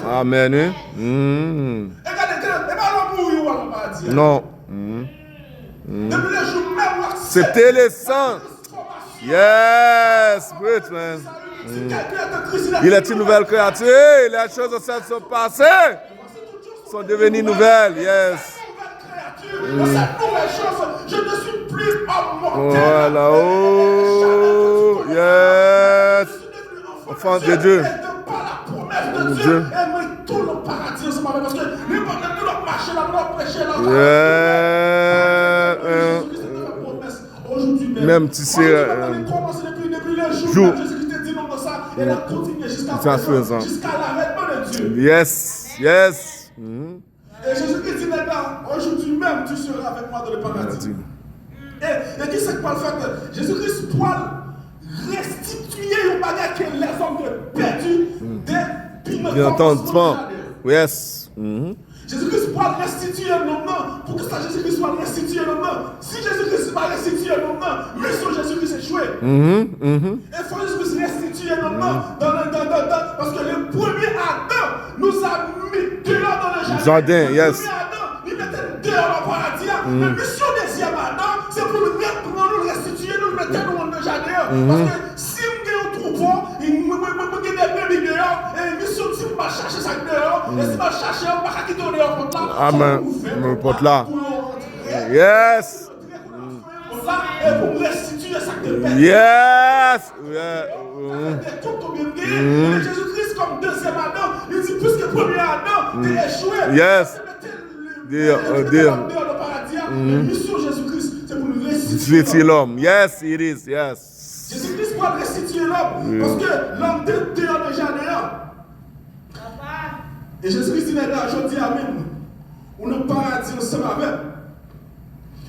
Amen. Non. C'était le sang. Yes, great man. Il est une nouvelle créature. Les choses anciennes sont passées, sont devenues nouvelles. Yes. Je ne suis plus homme mortel. Voilà. Oh, yes. Enfant de Dieu. Dieu. Et tout le paradis ensemble parce que n'importe quel autre marché là, nous prêcher là. Aujourd'hui même si c'est depuis le jour où Jésus-Christ dit non de ça, elle a continué jusqu'à l'avènement de Dieu. Yes, yes. Et Jésus-Christ dit maintenant, aujourd'hui même tu seras avec moi dans le paradis. Et qui c'est que pour le fait Jésus-Christ pour restituer au bagage que les hommes ont perdu depuis le temps. Yes. Jésus-Christ pour restituer nos noms. Pour que ça Jésus-Christ soit restitué nos noms. Si Jésus-Christ va restituer nos noms, mission Jésus-Christ échoué. Il faut Jésus-Christ restituer nos noms parce que le premier Adam nous a mis dehors dans le jardin. Yes. Le premier Adam, il mettait dehors dans le paradis. La mission deuxième Adam, c'est pour nous restituer, nous mettre dans le jardin. Parce que si nous avons un troupeau, il nous met des bébés dehors, et mission si nous va chercher ça dehors, et si nous va chercher, on va quitter dehors pour là. Amen. Pour là. Yes. Et pour restituer ça de bébé. Yes. Jésus-Christ comme deuxième Adam, il dit plus que premier Adam, t'es échoué. Yes. Dehors le paradis. La mission Jésus-Christ, c'est pour nous restituer l'homme. Yes, it is. Yes. Jésus-Christ pour restituer l'homme. Parce que l'homme était dehors déjà dehors. Et Jésus-Christ dit maintenant, je dis Amen. On ne paradis ensemble avec.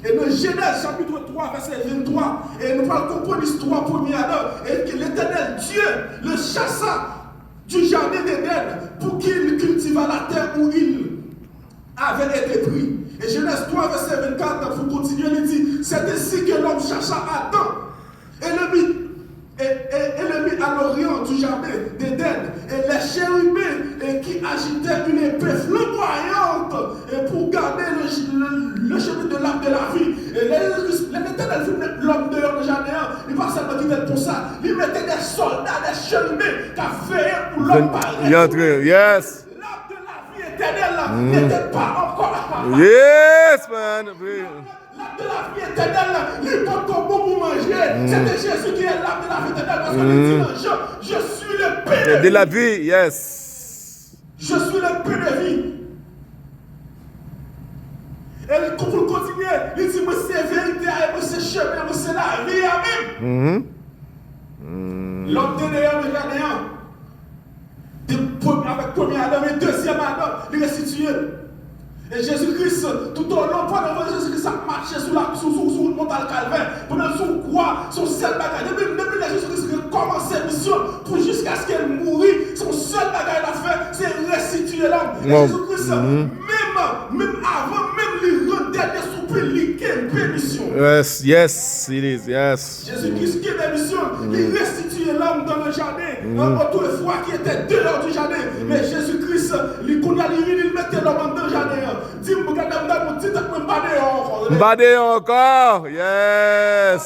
Et dans Genèse chapitre 3, verset 23, et nous parlons comprendre l'histoire première Adam, et que l'Éternel Dieu le chassa du jardin d'Éden pour qu'il cultivât la terre où il avait été pris. Et Genèse 3, verset 24, pour continuer, il dit, c'est ainsi que l'homme chercha Adam et le mit à l'orient du jardin d'Éden, et les chérubins qui agitaient une épée flamboyante et pour garder le chemin de l'arbre de la vie. Et l'Éternel fit mettre l'homme dehors du jardin, il ne pas seulement qu'il était pour ça, il mettait des soldats, des chérubins qui veillaient pour l'homme pareil. Yes. L'arbre de la vie éternelle n'était pas encore. Yes, man. L'arbre de la vie éternelle, il n'est pas encore bon pour manger. C'était Jésus qui est l'arbre de la vie éternelle. Parce qu'on dit, je suis le pain de la vie. Yes. Je suis le pain de vie. Et pour continuer, il dit, moi c'est vérité, moi c'est chemin, moi c'est la vie. Amen. L'homme de dehors, le jardin. Avec premier Adam et deuxième Adam, il est restitué. Et Jésus-Christ, tout au long, pendant que Jésus-Christ a marché sur le montagne Calvaire, pendant son croix, son seul bagage, depuis que Jésus-Christ a commencé la mission, pour jusqu'à ce qu'elle mourit, son seul bagage à faire, c'est restituer l'homme. Et Jésus-Christ, même avant, même le dernier soupir, il a une mission. Yes, it is, yes. Jésus-Christ qui est la mission, il restitue l'homme dans le jardin, autrefois qui était dehors du jardin. Mais Jésus-Christ, il mettait l'homme dans le jardin. Dis-moi, madame, dis-moi, encore. Yes.